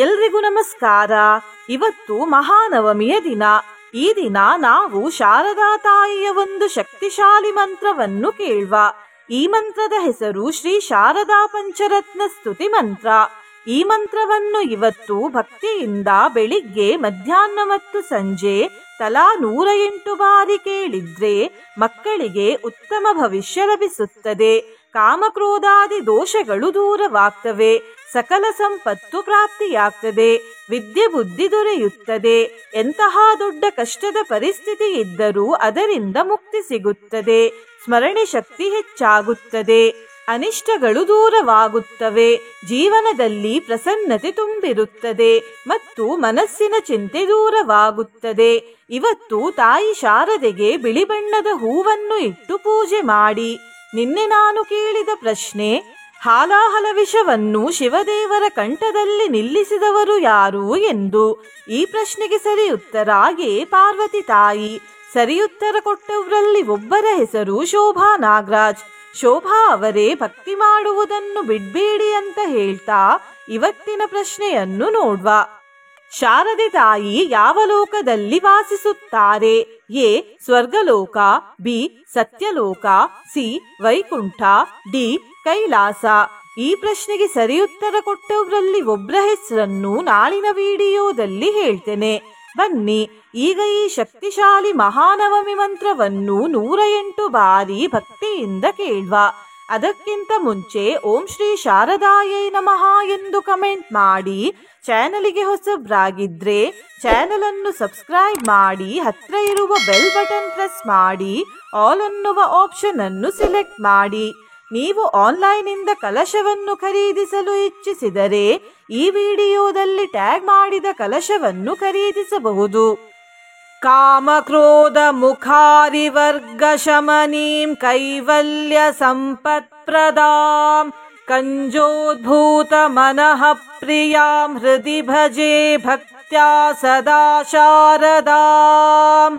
ಎಲ್ರಿಗೂ ನಮಸ್ಕಾರ. ಇವತ್ತು ಮಹಾನವಮಿಯ ದಿನ. ಈ ದಿನ ನಾವು ಶಾರದಾ ತಾಯಿಯ ಒಂದು ಶಕ್ತಿಶಾಲಿ ಮಂತ್ರವನ್ನು ಕೇಳುವ. ಈ ಮಂತ್ರದ ಹೆಸರು ಶ್ರೀ ಶಾರದಾ ಪಂಚರತ್ನ ಸ್ತುತಿ ಮಂತ್ರ. ಈ ಮಂತ್ರವನ್ನು ಇವತ್ತು ಭಕ್ತಿಯಿಂದ ಬೆಳಿಗ್ಗೆ, ಮಧ್ಯಾಹ್ನ ಮತ್ತು ಸಂಜೆ ತಲಾ 108 ಬಾರಿ ಕೇಳಿದ್ರೆ ಮಕ್ಕಳಿಗೆ ಉತ್ತಮ ಭವಿಷ್ಯ ಲಭಿಸುತ್ತದೆ. ಕಾಮಕ್ರೋಧಾದಿ ದೋಷಗಳು ದೂರವಾಗ್ತವೆ. ಸಕಲ ಸಂಪತ್ತು ಪ್ರಾಪ್ತಿಯಾಗ್ತದೆ. ವಿದ್ಯೆ ಬುದ್ಧಿ ದೊರೆಯುತ್ತದೆ. ಎಂತಹ ದೊಡ್ಡ ಕಷ್ಟದ ಪರಿಸ್ಥಿತಿ ಇದ್ದರೂ ಅದರಿಂದ ಮುಕ್ತಿ ಸಿಗುತ್ತದೆ. ಸ್ಮರಣೆ ಶಕ್ತಿ ಹೆಚ್ಚಾಗುತ್ತದೆ. ಅನಿಷ್ಟಗಳು ದೂರವಾಗುತ್ತವೆ. ಜೀವನದಲ್ಲಿ ಪ್ರಸನ್ನತೆ ತುಂಬಿರುತ್ತದೆ ಮತ್ತು ಮನಸ್ಸಿನ ಚಿಂತೆ ದೂರವಾಗುತ್ತದೆ. ಇವತ್ತು ತಾಯಿ ಶಾರದೆಗೆ ಬಿಳಿ ಬಣ್ಣದ ಹೂವನ್ನು ಇಟ್ಟು ಪೂಜೆ ಮಾಡಿ. ನಿನ್ನೆ ನಾನು ಕೇಳಿದ ಪ್ರಶ್ನೆ, ಹಾಲಾಹಲ ವಿಷವನ್ನು ಶಿವದೇವರ ಕಂಠದಲ್ಲಿ ನಿಲ್ಲಿಸಿದವರು ಯಾರು ಎಂದು. ಈ ಪ್ರಶ್ನೆಗೆ ಸರಿ ಉತ್ತರ ಪಾರ್ವತಿ ತಾಯಿ. ಸರಿಯುತ್ತರ ಕೊಟ್ಟವರಲ್ಲಿ ಒಬ್ಬರ ಹೆಸರು ಶೋಭಾ ನಾಗರಾಜ್. ಶೋಭಾ ಅವರೇ ಭಕ್ತಿ ಮಾಡುವುದನ್ನು ಬಿಡ್ಬೇಡಿ ಅಂತ ಹೇಳ್ತಾ ಇವತ್ತಿನ ಪ್ರಶ್ನೆಯನ್ನು ನೋಡ್ವ. ಶಾರದೆ ತಾಯಿ ಯಾವ ಲೋಕದಲ್ಲಿ ವಾಸಿಸುತ್ತಾರೆ? A Swargaloka, B Satyaloka, C Vaikuntha, D Kailasa. ಈ ಪ್ರಶ್ನೆಗೆ ಸರಿಯುತ್ತರ ಕೊಟ್ಟವರಲ್ಲಿ ಒಬ್ಬರ ಹೆಸರನ್ನು ನಾಳಿನ ವಿಡಿಯೋದಲ್ಲಿ ಹೇಳ್ತೇನೆ. ಬನ್ನಿ ಈಗ ಈ ಶಕ್ತಿಶಾಲಿ ಮಹಾನವಮಿ ಮಂತ್ರವನ್ನು 108 ಬಾರಿ ಭಕ್ತಿಯಿಂದ ಕೇಳುವ. ಅದಕ್ಕಿಂತ ಮುಂಚೆ ಓಂ ಶ್ರೀ ಶಾರದಾಯೇ ನಮಃ ಎಂದು ಕಮೆಂಟ್ ಮಾಡಿ. ಚಾನಲಿಗೆ ಹೊಸಬ್ರಾಗಿದ್ರೆ ಚಾನಲ್ ಅನ್ನು ಸಬ್ಸ್ಕ್ರೈಬ್ ಮಾಡಿ. ಹತ್ರ ಇರುವ ಬೆಲ್ ಬಟನ್ ಪ್ರೆಸ್ ಮಾಡಿ. ಆಲ್ ಅನ್ನುವ ಆಪ್ಷನ್ ಅನ್ನು ಸೆಲೆಕ್ಟ್ ಮಾಡಿ. ನೀವು ಆನ್ಲೈನ್ ಇಂದ ಕಲಶವನ್ನು ಖರೀದಿಸಲು ಇಚ್ಛಿಸಿದರೆ ಈ ವಿಡಿಯೋದಲ್ಲಿ ಟ್ಯಾಗ್ ಮಾಡಿದ ಕಲಶವನ್ನು ಖರೀದಿಸಬಹುದು. ಕಾಮಕ್ರೋಧ ಮುಖಾರಿವರ್ಗ ಶಮನೀಂ ಕೈವಲ್ಯ ಸಂಪತ್ಪ್ರದಾಂ ಕಂಜೋದ್ಭೂತ ಮನಃ ಪ್ರಿಯಾಂ ಹೃದಿ ಭಜೆ ಭಕ್ತ್ಯಾ ಸದಾ ಶಾರದಾಂ.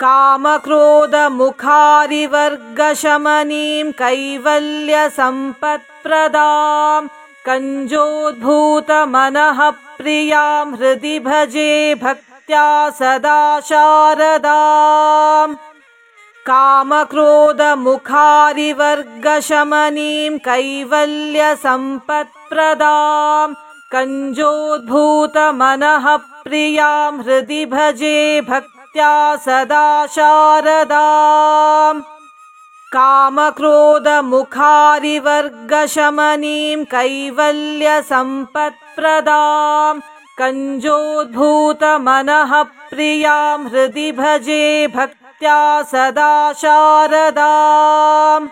ಕಾಮಕ್ರೋಧ ಮುಖಾರಿವರ್ಗ ಶಮನೀಂ ಕೈವಲ್ಯ ಸಂಪತ್ಪ್ರದಾಂ ಕಂಜೋದ್ಭೂತ ಮನಃ ಪ್ರಿಯಾಂ ಹೃದಿ ಭಜೆ ಭಕ್ತ್ಯಾ ಸದಾ ಶಾರದಾಂ. ಕಾಮಕ್ರೋಧ ಮುಖಾರಿವರ್ಗ ಶಮನೀಂ ಕೈವಲ್ಯ ಸಂಪತ್ಪ್ರದಾಂ ಕಂಜೋದ್ಭೂತ ಮನಃ ಪ್ರಿಯಾಂ ಹೃದಿ ಭಜೆ ಭಕ್ತ್ಯಾ ಸದಾ ಶಾರದಾಂ. ಕಾಮಕ್ರೋಧ ಮುಖಾರಿವರ್ಗ ಶಮನೀಂ ಕೈವಲ್ಯ ಸಂಪತ್ಪ್ರದಾಂ ಕಂಜೋದ್ಭೂತ ಮನಃ ಪ್ರಿಯಾಂ ಹೃದಿ ಭಜೆ ಭಕ್ತ್ಯಾ ಸದಾ ಶಾರದಾಂ.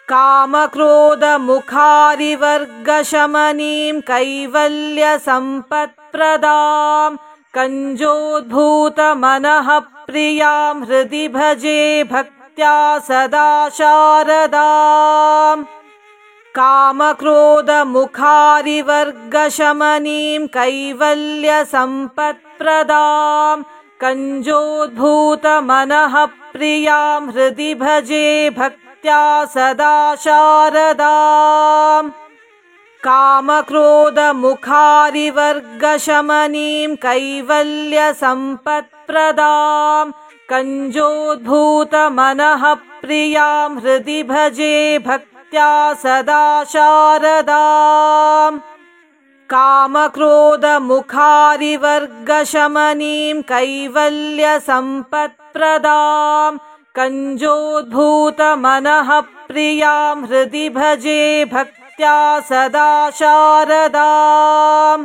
ಕಾಮಕ್ರೋಧ ಮುಖಾರಿವರ್ಗ ಶಮನೀಂ ಕೈವಲ್ಯ ಸಂಪತ್ಪ್ರದಾಂ ಕಂಜೋದ್ಭೂತ ಮನಃ ಪ್ರಿಯಾಂ ಹೃದಿ ಭಜೆ ಭಕ್ತ್ಯಾ ಸದಾ ಶಾರದಾಂ. ಕಾಮಕ್ರೋಧ ಮುಖಾರಿವರ್ಗ ಶಮನೀಂ ಕೈವಲ್ಯ ಸಂಪತ್ಪ್ರದಾಂ ಕಂಜೋದ್ಭೂತ ಮನಃ ಪ್ರಿಯಾಂ ಹೃದಿ ಭಜೆ ಭಕ್ತ್ಯಾ ಸದಾ ಶಾರದಾಂ. ಕಾಮಕ್ರೋಧ ಮುಖಾರಿವರ್ಗ ಶಮನೀಂ ಕೈವಲ್ಯ ಸಂಪತ್ಪ್ರದಾಂ ಕಂಜೋದ್ಭೂತ ಮನಃ ಪ್ರಿಯಾಂ ಹೃದಿ ಭಜೆ ಭಕ್ತ್ಯಾ ಸದಾ ಶಾರದಾಂ. ಕಾಮಕ್ರೋಧ ಮುಖಾರಿವರ್ಗ ಶಮನೀಂ ಕೈವಲ್ಯ ಸಂಪತ್ಪ್ರದಾಂ ಕಂಜೋದ್ಭೂತ ಮನಃ ಪ್ರಿಯಾಂ ಹೃದಿ ಭಜೆ ಭಕ್ತ್ಯಾ ಸದಾ ಶಾರದಾಂ.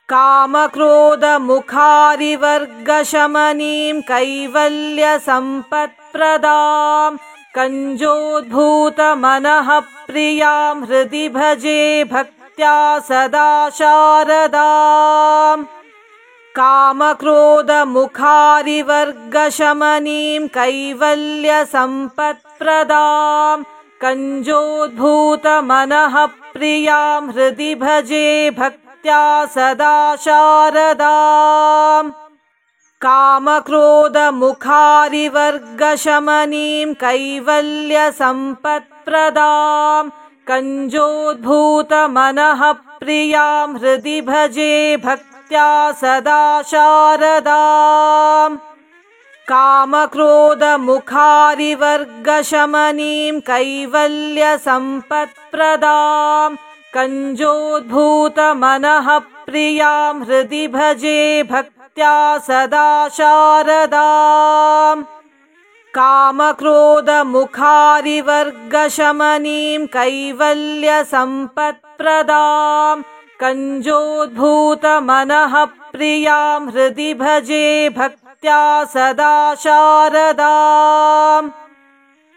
ಕಾಮಕ್ರೋಧ ಮುಖಾರಿವರ್ಗ ಶಮನೀಂ ಕೈವಲ್ಯ ಸಂಪತ್ಪ್ರದಾಂ ಕಂಜೋದ್ಭೂತ ಮನಃ ಪ್ರಿಯಾಂ ಹೃದಿ ಭಜೆ ಭಕ್ತ್ಯಾ ಸದಾ ಶಾರದಾಂ. ಕಾಮಕ್ರೋಧ ಮುಖಾರಿವರ್ಗ ಶಮನೀಂ ಕೈವಲ್ಯ ಸಂಪತ್ಪ್ರದಾಂ ಕಂಜೋದ್ಭೂತ ಮನಃ ಪ್ರಿಯಾಂ ಹೃದಿ ಭಜೆ ಭಕ್ತ್ಯಾ ಸದಾ ಶಾರದಾಂ. ಕಾಮಕ್ರೋಧ ಮುಖಾರಿವರ್ಗ ಶಮನೀಂ ಕೈವಲ್ಯ ಸಂಪತ್ಪ್ರದಾಂ ಕಂಜೋದ್ಭೂತ ಮನಃ प्रियां हृदि भजे भक्त्या सदा शारदाम् कामक्रोधमुखारिवर्गशमनीं कैवल्यसम्पत्प्रदाम् कञ्जोद्भूतमनः प्रियां हृदि भजे भक्त्या सदा शारदाम् कामक्रोधमुखारिवर्गशमनीं कैवल्यसम्पत्प्रदाम् कञ्जोद्भूतमनः प्रियां हृदि भजे भक्त्या सदा शारदाम्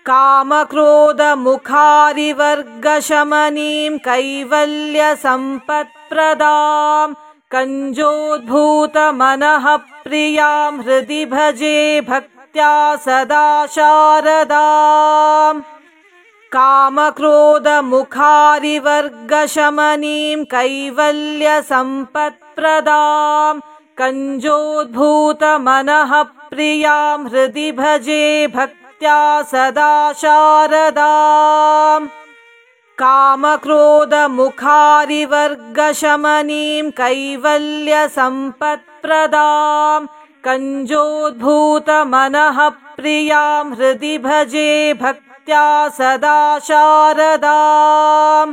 कामक्रोधमुखारिवर्गशमनीं कैवल्यसम्पत्प्रदाम् कञ्जोद्भूतमनः प्रियां हृदि भजे भक्त्या सदा शारदाम् कामक्रोधमुखारिवर्गशमनीं कैवल्यसम्पत्प्रदाम् कञ्जोद्भूतमनः प्रियां हृदि भजे भक्त्या सदा शारदाम् कामक्रोधमुखारिवर्गशमनीं कैवल्यसम्पत्प्रदाम् कञ्जोद्भूतमनः प्रियां हृदि भजे भक्त्या सदा शारदाम्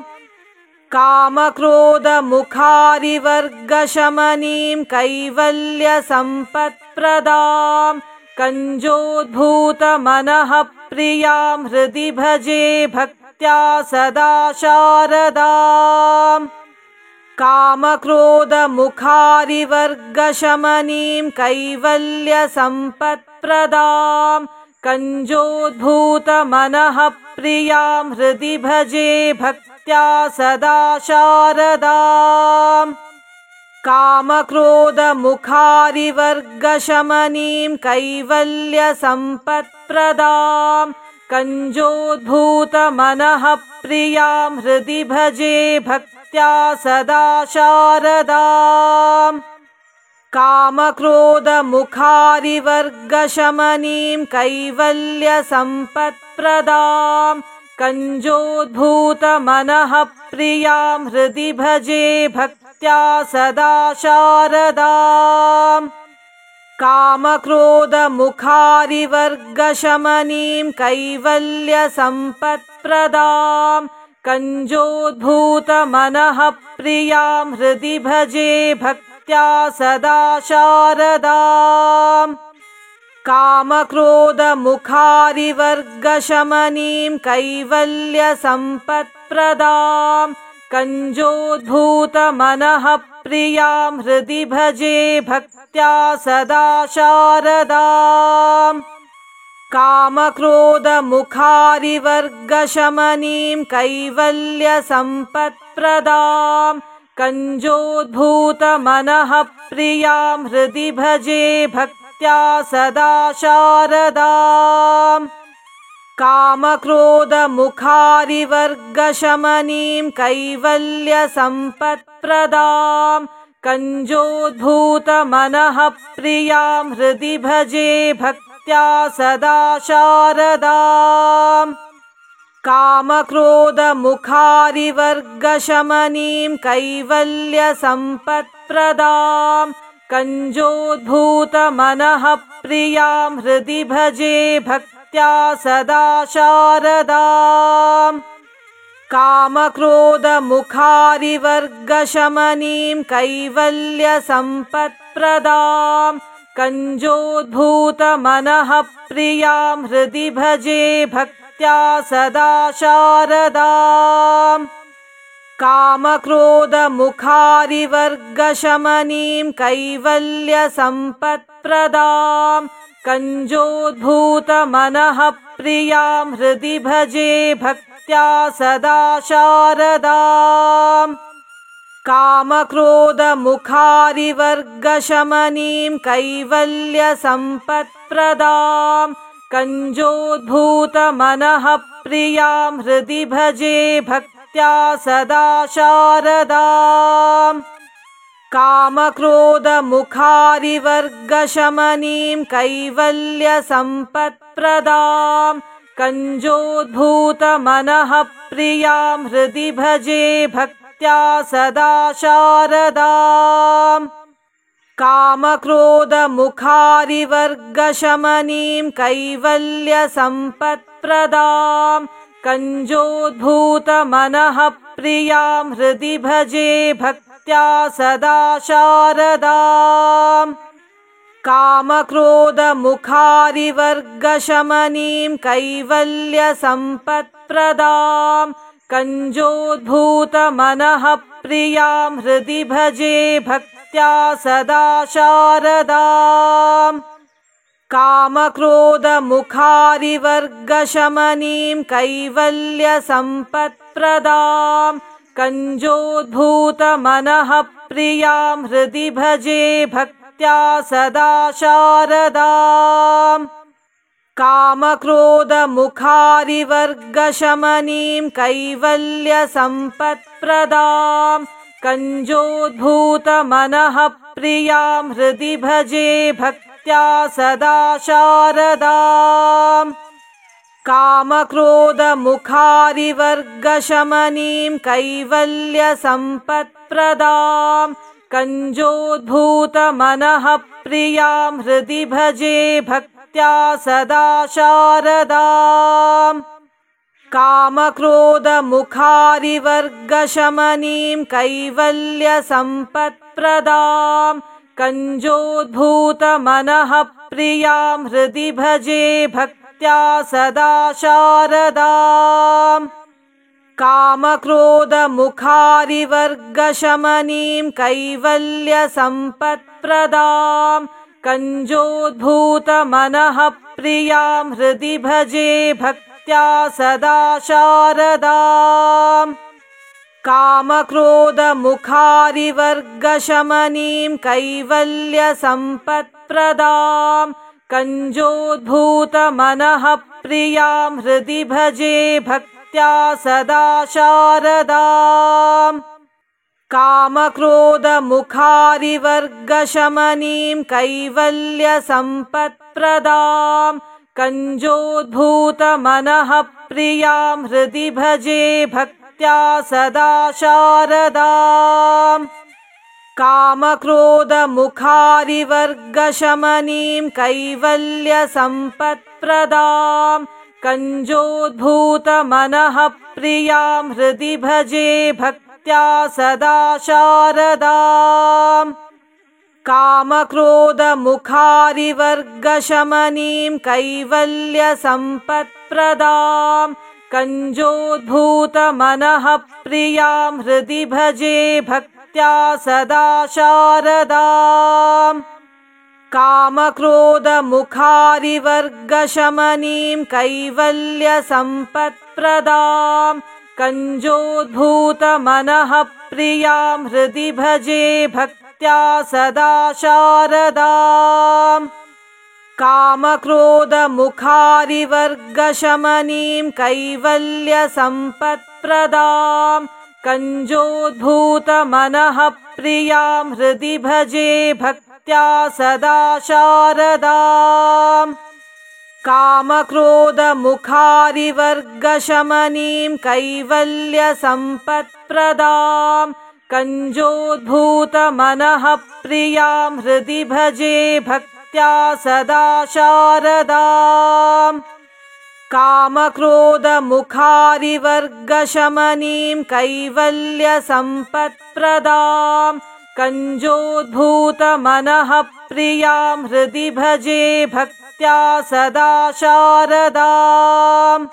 कामक्रोधमुखारिवर्गशमनीं कैवल्यसम्पत्प्रदाम् कञ्जोद्भूतमनः प्रियां हृदि भजे भक्त्या सदा शारदाम् कामक्रोधमुखारिवर्गशमनीं कैवल्यसम्पत्प्रदाम् कञ्जोद्भूतमनः प्रियां हृदि भजे भक्त्या सदा शारदाम् कामक्रोधमुखारिवर्गशमनीं कैवल्यसम्पत्प्रदाम् कञ्जोद्भूतमनः प्रियां हृदि भजे भक्त्या सदा शारदाम् कामक्रोधमुखारिवर्गशमनीं कैवल्यसम्पत्प्रदाम् कञ्जोद्भूतमनः प्रियां हृदि भजे भक्त्या सदा शारदाम् कामक्रोधमुखारिवर्गशमनीं कैवल्यसम्पत्प्रदाम् कञ्जोद्भूतमनः प्रियां हृदि भजे भक्त्या सदा शारदाम् कामक्रोधमुखारिवर्गशमनीं कैवल्यसम्पत्प्रदाम् कञ्जोद्भूतमनः प्रियां हृदि भजे भक्त्या सदा शारदाम् कामक्रोधमुखारिवर्गशमनीं कैवल्यसम्पत्प्रदाम् कञ्जोद्भूतमनः प्रियां हृदि भजे भक्त्या सदा शारदाम् कामक्रोधमुखारिवर्गशमनीं कैवल्यसम्पत्प्रदाम् कञ्जोद्भूतमनः प्रियां हृदि भजे भक्त्या सदा शारदाम् कामक्रोधमुखारिवर्गशमनीं कैवल्यसम्पत्प्रदाम् कञ्जोद्भूतमनः प्रियां हृदि भजे भक्त्या सदा शारदाम् कामक्रोधमुखारिवर्गशमनीं कैवल्यसम्पत्प्रदाम् कञ्जोद्भूतमनः प्रियां हृदि भजे भक्त्या सदा शारदाम् कामक्रोधमुखारिवर्गशमनीं कैवल्यसम्पत्प्रदाम् कञ्जोद्भूतमनः प्रियां हृदि भजे भक्त्या सदा शारदाम् कामक्रोधमुखारिवर्गशमनीं कैवल्यसम्पत्प्रदाम् कञ्जोद्भूतमनः प्रियां हृदि भजे भक्त्या सदा शारदाम् कामक्रोधमुखारिवर्गशमनीं कैवल्यसम्पत्प्रदाम् कञ्जोद्भूतमनः प्रियां हृदि भजे भक्त्या भक्त्या सदा शारदाम् कामक्रोधमुखारिवर्गशमनीं कैवल्यसम्पत्प्रदाम् कञ्जोद्भूतमनः प्रियां हृदि भजे भक्त्या सदा शारदाम् कामक्रोधमुखारिवर्गशमनीं कैवल्यसम्पत्प्रदाम् कञ्जोद्भूतमनः प्रियां हृदि भजे भक्त्या सदा शारदाम् कामक्रोधमुखारिवर्गशमनीं कैवल्यसम्पत्प्रदाम् कञ्जोद्भूतमनः प्रियां हृदि भजे भक्त्या सदा शारदाम् कामक्रोधमुखारिवर्गशमनीं कैवल्यसम्पत्प्रदाम् कञ्जोद्भूतमनः प्रियां हृदि भजे भक्त्या सदा शारदाम् कामक्रोधमुखारिवर्गशमनीं कैवल्यसम्पत्प्रदाम् कञ्जोद्भूतमनः प्रियां हृदि भजे भक्त्या सदा शारदाम् कामक्रोधमुखारिवर्गशमनीं कैवल्यसम्पत्प्रदाम् कञ्जोद्भूतमनः प्रियां हृदि भजे भक्त्या सदा शारदाम् कामक्रोधमुखारिवर्गशमनीं कैवल्यसम्पत्प्रदाम् कञ्जोद्भूतमनः प्रियां हृदि भजे भक्त्या सदा शारदाम् कामक्रोधमुखारिवर्गशमनीं कैवल्यसम्पत्प्रदाम् कञ्जोद्भूतमनः प्रियां हृदि भजे भक्त्या सदा शारदाम् कामक्रोधमुखारिवर्गशमनीं कैवल्यसम्पत्प्रदाम् कञ्जोद्भूतमनः प्रियां हृदि भजे भक्त्या सदा शारदाम् कामक्रोधमुखारिवर्गशमनीं कैवल्यसम्पत्प्रदाम् कञ्जोद्भूतमनः प्रियां हृदि भजे भक्त्या सदा शारदाम् कामक्रोधमुखारिवर्गशमनीं कैवल्यसम्पत्प्रदाम् कञ्जोद्भूतमनः प्रियां हृदि भजे भक्त्या सदा शारदाम् कामक्रोधमुखारिवर्गशमनीं कैवल्यसम्पत्प्रदाम् कञ्जोद्भूतमनः प्रियां हृदि भजे भक्त्या सदा शारदाम् कामक्रोधमुखारिवर्गशमनीं कैवल्यसम्पत्प्रदाम् कञ्जोद्भूतमनः प्रियां हृदि भजे भक्त्या सदा शारदाम् कामक्रोधमुखारिवर्गशमनीं कैवल्यसम्पत्प्रदाम् कञ्जोद्भूतमनः प्रियां हृदि भजे भक्त्या सदा शारदाम् कामक्रोधमुखारिवर्गशमनीं कैवल्यसम्पत्प्रदाम् कञ्जोद्भूतमनः प्रियां हृदि भजे भक्त्या सदा शारदाम्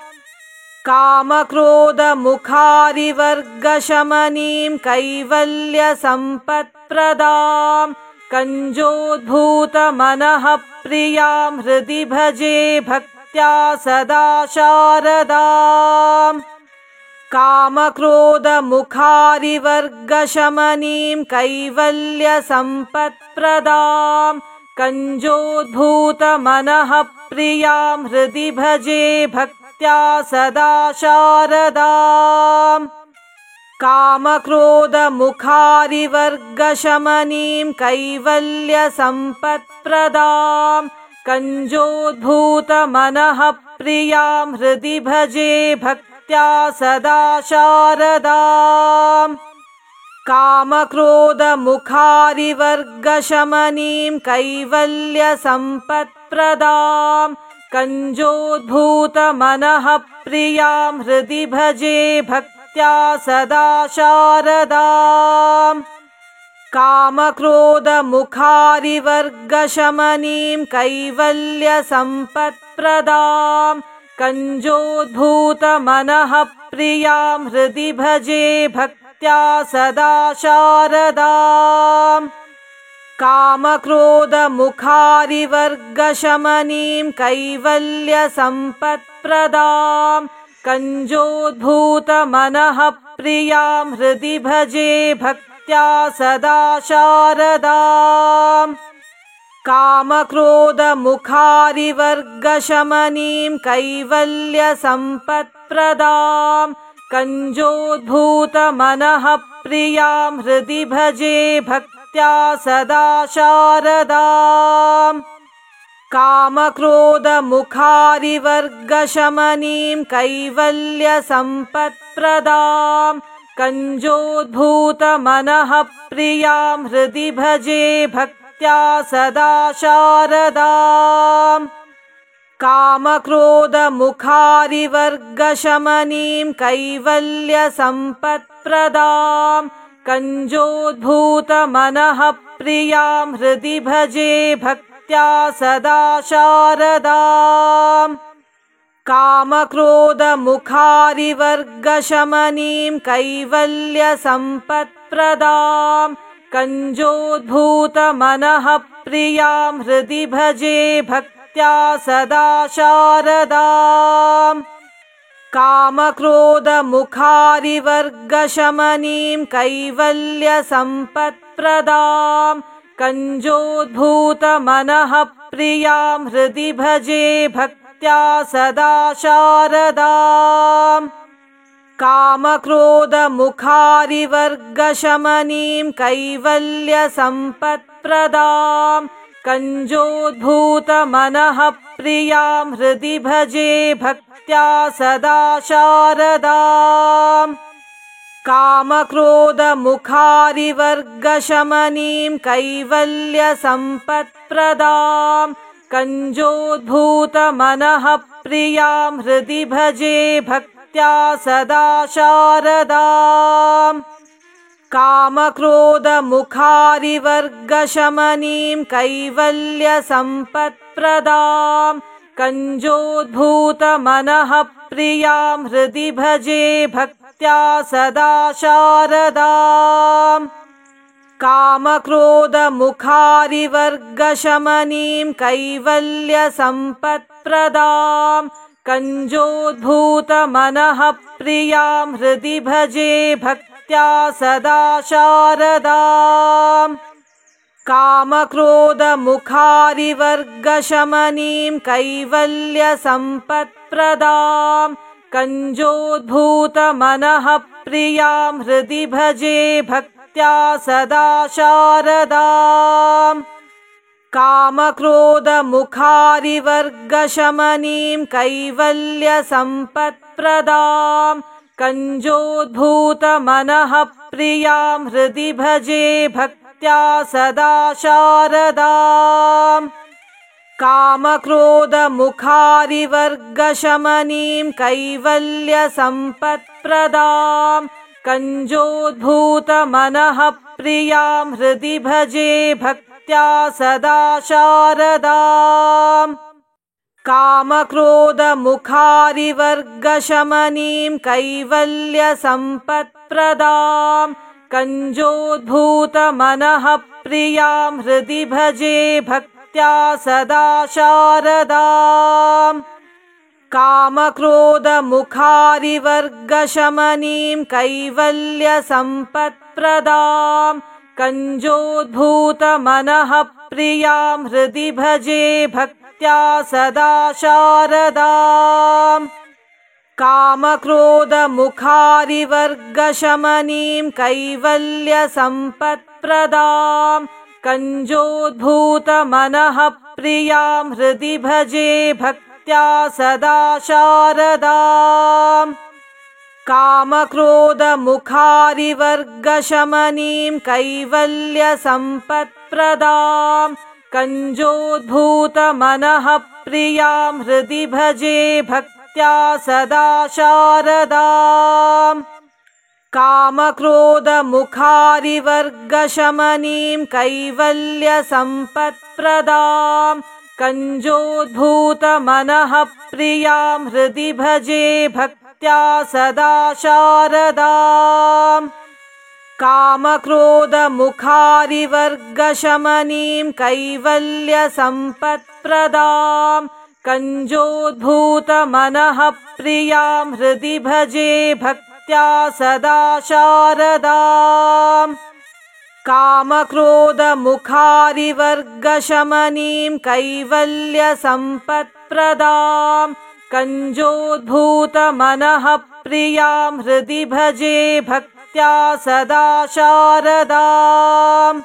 कामक्रोधमुखारिवर्गशमनीं कैवल्यसम्पत्प्रदाम् कञ्जोद्भूतमनः प्रियां हृदि भजे भक्त्या सदा शारदाम् कामक्रोधमुखारिवर्गशमनीं कैवल्यसम्पत्प्रदाम् कञ्जोद्भूतमनः प्रियां हृदि भजे भक्त्या सदा शारदाम् कामक्रोधमुखारिवर्गशमनीं कैवल्यसम्पत्प्रदाम् कञ्जोद्भूतमनः प्रियां हृदि भजे भक्त्या सदा शारदाम् कामक्रोधमुखारिवर्गशमनीं कैवल्यसम्पत्प्रदां कञ्जोद्भूतमनः प्रियां हृदि भजे भक्त्या सदा शारदाम् कामक्रोधमुखारिवर्गशमनीं कैवल्यसम्पत्प्रदां कञ्जोद्भूतमनः प्रियां हृदि भजे भक्त्या सदा शारदाम् कामक्रोधमुखारिवर्गशमनीं कैवल्यसम्पत्प्रदां कञ्जोद्भूतमनः प्रियां हृदि भजे भक्त्या सदा शारदाम् कामक्रोधमुखारिवर्गशमनीं कैवल्यसम्पत्प्रदां कञ्जोद्भूतमनः प्रियां हृदि भजे भक्त्या सदा शारदाम् कामक्रोधमुखारिवर्गशमनीं कैवल्यसम्पत्प्रदां कञ्जोद्भूतमनः प्रियां हृदि भजे भक्त्या सदा शारदाम् कामक्रोधमुखारिवर्गशमनीं कैवल्यसम्पत्प्रदां कञ्जोद्भूतमनः प्रियां हृदि भजे भक्त्या सदा शारदाम् कामक्रोधमुखारिवर्गशमनीं कैवल्यसम्पत्प्रदां कञ्जोद्भूतमनः प्रियां हृदि भजे भक्त्या सदा शारदाम् कामक्रोधमुखारिवर्गशमनीं कैवल्यसम्पत्प्रदां कञ्जोद्भूतमनः प्रियां हृदि भजे भक्त्या सदा शारदाम् कामक्रोधमुखारिवर्गशमनीं कैवल्यसम्पत्प्रदां कञ्जोद्भूतमनः प्रियां हृदि भजे भक्त्या सदा शारदाम् कामक्रोधमुखारिवर्गशमनीं कैवल्यसम्पत्प्रदां कञ्जोद्भूतमनः प्रियां हृदि भजे भक्त्या सदा शारदाम् कामक्रोधमुखारिवर्गशमनीं कैवल्यसम्पत्प्रदां कञ्जोद्भूतमनः प्रियां हृदि भजे भक्त्या सदा शारदाम् कामक्रोधमुखारिवर्गशमनीं कैवल्यसम्पत्प्रदां कञ्जोद्भूतमनः प्रियां हृदि भजे भक्त्या सदा शारदाम् कामक्रोधमुखारिवर्गशमनीं कैवल्यसम्पत्प्रदां कञ्जोद्भूतमनः प्रियां हृदि भजे भक्त्या सदा शारदाम् कामक्रोधमुखारिवर्गशमनीं कैवल्यसम्पत्प्रदां कञ्जोद्भूतमनः प्रियां हृदि भजे भक्त्या सदा शारदाम् कामक्रोधमुखारिवर्गशमनीं कैवल्यसम्पत्प्रदां कञ्जोद्भूतमनः प्रियां हृदि भजे भक्त्या सदा शारदाम् कामक्रोधमुखारिवर्गशमनीं कैवल्यसम्पत्प्रदां कञ्जोद्भूतमनः प्रियां हृदि भजे भक्त्या सदा शारदाम् कामक्रोधमुखारिवर्गशमनीं कैवल्यसम्पत्प्रदां कञ्जोद्भूतमनः प्रियां हृदि भजे भक्त्या सदा शारदाम् कामक्रोधमुखारिवर्गशमनीं कैवल्यसम्पत्प्रदां कञ्जोद्भूतमनः प्रियां हृदि भजे भक्त्या सदा शारदाम् कामक्रोधमुखारिवर्गशमनीं कैवल्यसम्पत्प्रदां कञ्जोद्भूतमनः प्रियां हृदि भजे भक्त्या सदा शारदाम् कामक्रोधमुखारिवर्गशमनीं कैवल्यसम्पत्प्रदां कञ्जोद्भूतमनः प्रियां हृदि भजे भक्त्या सदा शारदाम् कामक्रोधमुखारिवर्गशमनीं कैवल्यसम्पत्प्रदां कञ्जोद्भूतमनः प्रियां हृदि भजे भक्त्या सदा शारदाम् कामक्रोधमुखारिवर्गशमनीं कैवल्यसम्पत्प्रदां कञ्जोद्भूतमनः प्रियां हृदि भजे भक्त्या सदा शारदाम्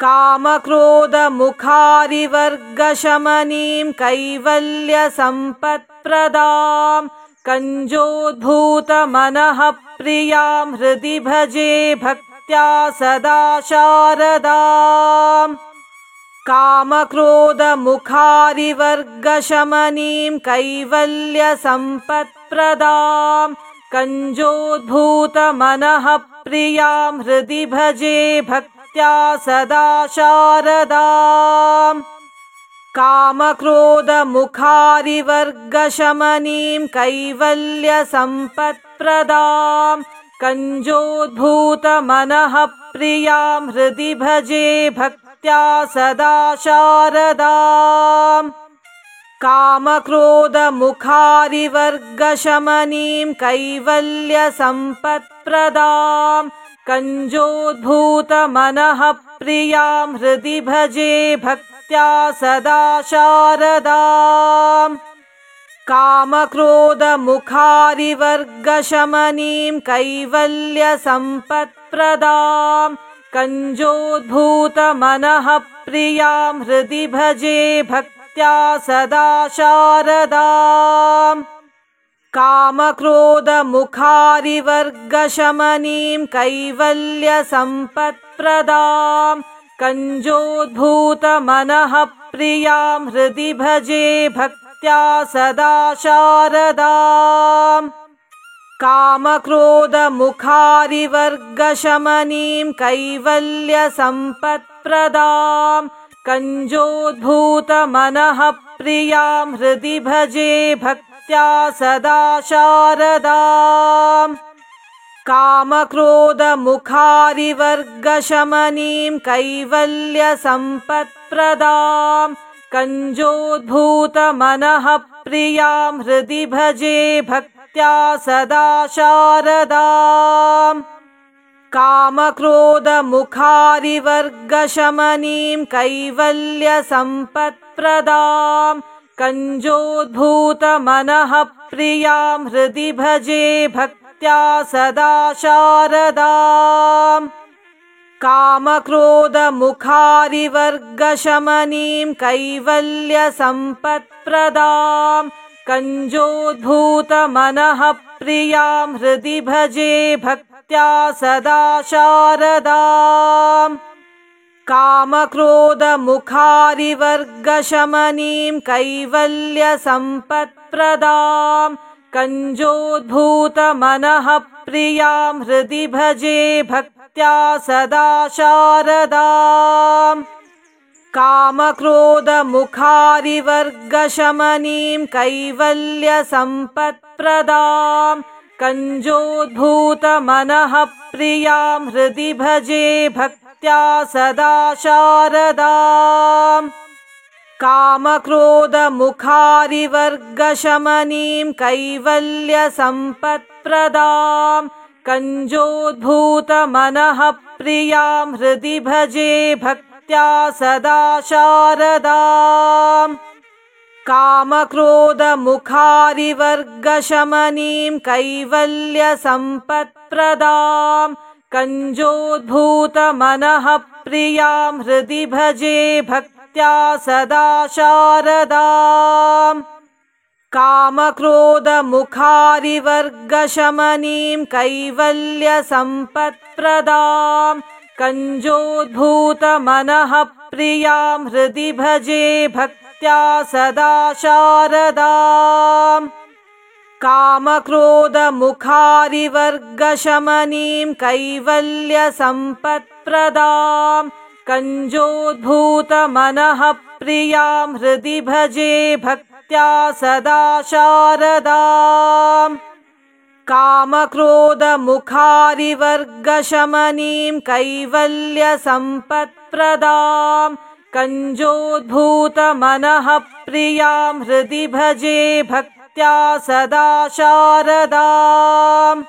कामक्रोधमुखारिवर्गशमनीं कैवल्यसम्पत्प्रदां कञ्जोद्भूतमनः प्रियां हृदि भजे भक्त्या सदा शारदाम् कामक्रोधमुखारिवर्गशमनीं कैवल्यसम्पत्प्रदां कञ्जोद्भूतमनः प्रियां हृदि भजे भक्त्या सदा शारदाम् कामक्रोधमुखारिवर्गशमनीं कैवल्यसम्पत्प्रदां कञ्जोद्भूतमनः प्रियां हृदि भजे भक्त्या सदा शारदाम् कामक्रोधमुखारिवर्गशमनीं कैवल्यसम्पत्प्रदां कञ्जोद्भूतमनः प्रियां हृदि भजे भक्त्या सदा शारदाम् कामक्रोधमुखारिवर्गशमनीं कैवल्यसम्पत्प्रदां कञ्जोद्भूतमनः प्रियां हृदि भजे भक्त्या सदा शारदाम् कामक्रोधमुखारिवर्गशमनीं कैवल्यसम्पत्प्रदां कञ्जोद्भूतमनः प्रियां हृदि भजे भक्त्या सदा शारदाम् कामक्रोधमुखारिवर्गशमनीं कैवल्यसम्पत्प्रदां कञ्जोद्भूतमनः प्रियां हृदि भजे भक्त्या सदा शारदाम् कामक्रोधमुखारिवर्गशमनीं कैवल्यसम्पत्प्रदां कञ्जोद्भूतमनः प्रियां हृदि भजे भक्त्या सदा शारदाम् कामक्रोधमुखारिवर्गशमनीं कैवल्यसम्पत्प्रदां कञ्जोद्भूतमनः प्रियां हृदि भजे भक्त्या सदा शारदाम् कामक्रोधमुखारिवर्गशमनीं कैवल्यसम्पत्प्रदां कञ्जोद्भूतमनः प्रियां हृदि भजे भक्त्या सदा शारदाम् कामक्रोधमुखारिवर्गशमनीं कैवल्यसम्पत्प्रदां कञ्जोद्भूतमनः प्रियां हृदि भजे भक्त्या सदा शारदाम् कामक्रोधमुखारिवर्गशमनीं कैवल्यसम्पत्प्रदां कञ्जोद्भूतमनः प्रियां हृदि भजे भक्त्या सदा शारदाम् कामक्रोधमुखारिवर्गशमनीं कैवल्यसम्पत्प्रदां कञ्जोद्भूतमनः प्रियां हृदि भजे भक्त्या सदा शारदाम् कामक्रोधमुखारिवर्गशमनीं कैवल्यसम्पत्प्रदां कञ्जोद्भूतमनः प्रियां हृदि भजे भक्त्या सदा शारदाम् कामक्रोधमुखारिवर्गशमनीं कैवल्यसम्पत्प्रदां कञ्जोद्भूतमनः प्रियां हृदि भजे भक्त्या सदा शारदाम् कामक्रोधमुखारिवर्गशमनीं कैवल्यसम्पत्प्रदां कञ्जोद्भूतमनः प्रियां हृदि भजे भक्त्या सदा शारदाम् कामक्रोधमुखारिवर्गशमनीं कैवल्यसम्पत्प्रदां कञ्जोद्भूतमनः प्रियां हृदि भजे भक्त्या सदा शारदाम्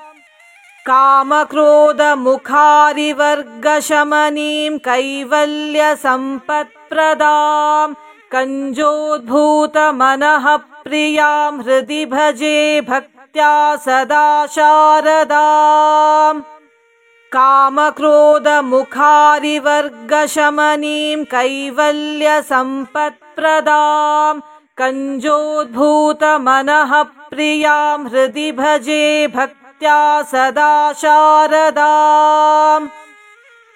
कामक्रोधमुखारिवर्गशमनीं कैवल्यसम्पत्प्रदां कञ्जोद्भूतमनः प्रियां हृदि भजे भक्त्या सदा शारदाम् कामक्रोधमुखारिवर्गशमनीं कैवल्यसम्पत्प्रदां कञ्जोद्भूतमनः प्रियां हृदि भजे भक्त्या सदा शारदाम्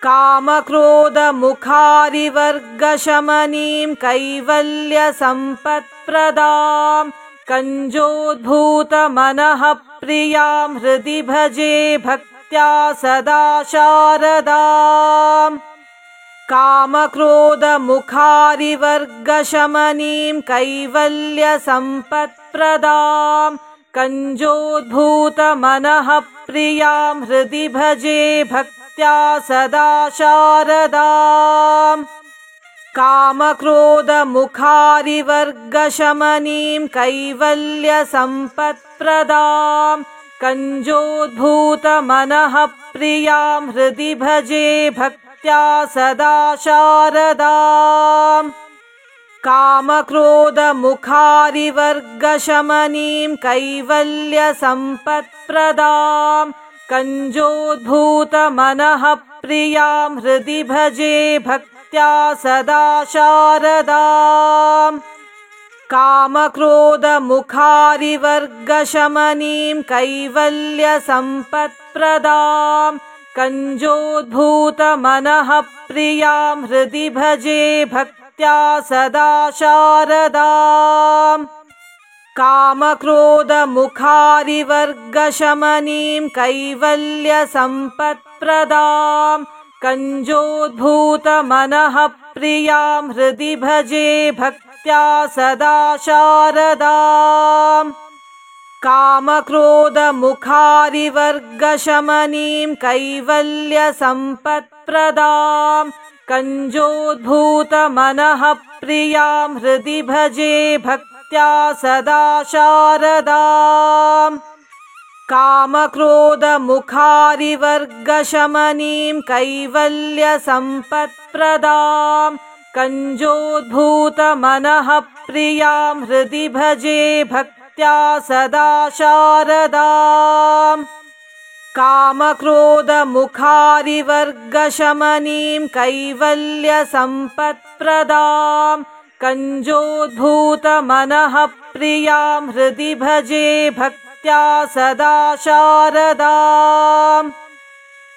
कामक्रोधमुखारिवर्गशमनीं कैवल्यसम्पत्प्रदां कञ्जोद्भूतमनः प्रियां हृदि भजे भक्त्या सदा शारदाम् कामक्रोधमुखारिवर्गशमनीं कैवल्यसम्पत्प्रदां कञ्जोद्भूतमनः प्रियां हृदि भजे भक्त्या सदा शारदाम् कामक्रोधमुखारिवर्गशमनीं कैवल्यसम्पत्प्रदां कञ्जोद्भूतमनः प्रियां हृदि भजे भक्त्या सदा शारदाम् कामक्रोधमुखारिवर्गशमनीं कैवल्यसम्पत्प्रदां कञ्जोद्भूतमनः प्रियां हृदि भजे भक्त्या सदा शारदाम् कामक्रोधमुखारिवर्गशमनीं कैवल्यसम्पत्प्रदां कञ्जोद्भूतमनः प्रियां हृदि भजे भक्त्या सदा शारदाम् कामक्रोधमुखारिवर्गशमनीं कैवल्यसम्पत्प्रदां कञ्जोद्भूतमनः प्रियां हृदि भजे भक्त्या सदा शारदाम् कामक्रोधमुखारिवर्गशमनीं कैवल्यसम्पत्प्रदां कञ्जोद्भूतमनः प्रियां हृदि भजे भक्त्या सदा शारदाम् कामक्रोधमुखारिवर्गशमनीं कैवल्यसम्पत्प्रदां कञ्जोद्भूतमनः प्रियां हृदि भजे भक्त्या सदा शारदाम् कामक्रोधमुखारिवर्गशमनीं कैवल्यसम्पत्प्रदां कञ्जोद्भूतमनः प्रियां हृदि भजे भक्त्या सदा शारदाम्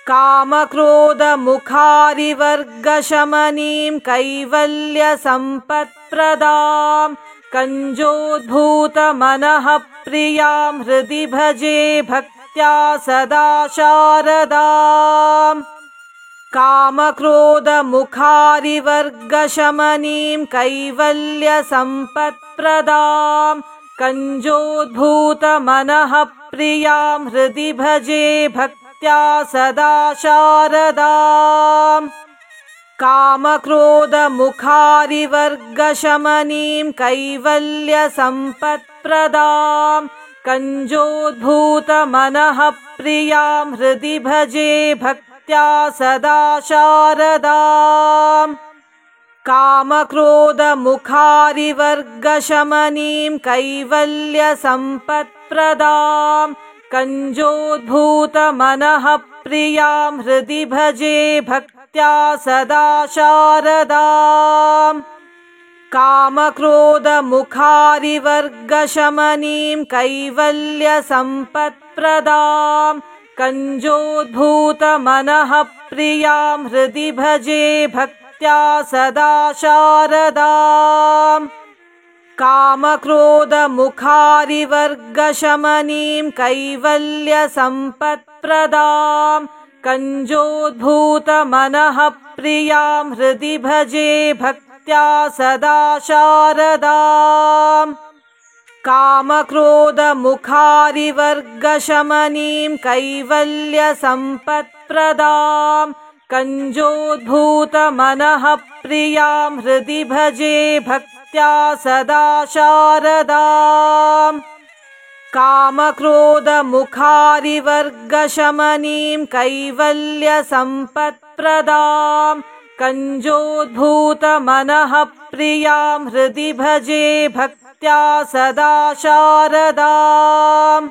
कामक्रोधमुखारिवर्गशमनीं कैवल्यसम्पत्प्रदां कञ्जोद्भूतमनः प्रियां हृदि भजे भक्त्या सदा शारदाम् कामक्रोधमुखारिवर्गशमनीं कैवल्यसम्पत्प्रदां कञ्जोद्भूतमनः प्रियां हृदि भजे भक्त्या सदा शारदाम् कामक्रोधमुखारिवर्गशमनीं कैवल्यसम्पत्प्रदां कञ्जोद्भूतमनः प्रियां हृदि भजे भक्त्या सदा शारदाम् कामक्रोधमुखारिवर्गशमनीं कैवल्यसम्पत्प्रदां कञ्जोद्भूतमनः प्रियां हृदि भजे भक्त्या सदा शारदाम् कामक्रोधमुखारिवर्गशमनीं कैवल्यसम्पत्प्रदां कञ्जोद्भूतमनः प्रियां हृदि भजे भक्त्या सदा शारदाम् कामक्रोधमुखारिवर्गशमनीं कैवल्यसम्पत्प्रदां कञ्जोद्भूतमनः प्रियां हृदि भजे भक्त्या सदा शारदाम् कामक्रोधमुखारिवर्गशमनीं कैवल्यसम्पत्प्रदां कञ्जोद्भूतमनः प्रियां हृदि भजे भक्त्या सदा शारदाम् कामक्रोधमुखारिवर्गशमनीं कैवल्यसम्पत्प्रदां कञ्जोद्भूतमनः प्रियां हृदि भजे भक्त्या सदा शारदाम्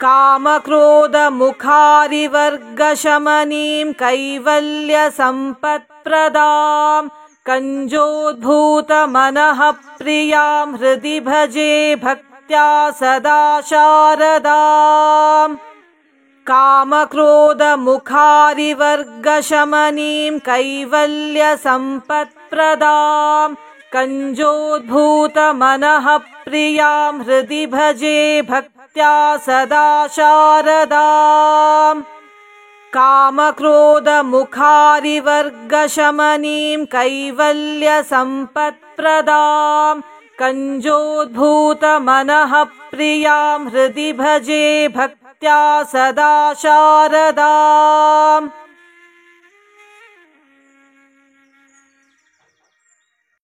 कामक्रोधमुखारिवर्गशमनीं कैवल्यसम्पत्प्रदां कञ्जोद्भूतमनः प्रियां हृदि भजे भक्त्या सदा शारदाम् कामक्रोधमुखारिवर्गशमनीं कैवल्यसम्पत्प्रदां कञ्जोद्भूतमनः प्रियां हृदि भजे भक्त्या सदा शारदाम् कामक्रोधमुखारिवर्गशमनीं कैवल्यसम्पत्प्रदां कञ्जोद्भूतमनः प्रियां हृदि भजे भक्त्या सदा शारदाम्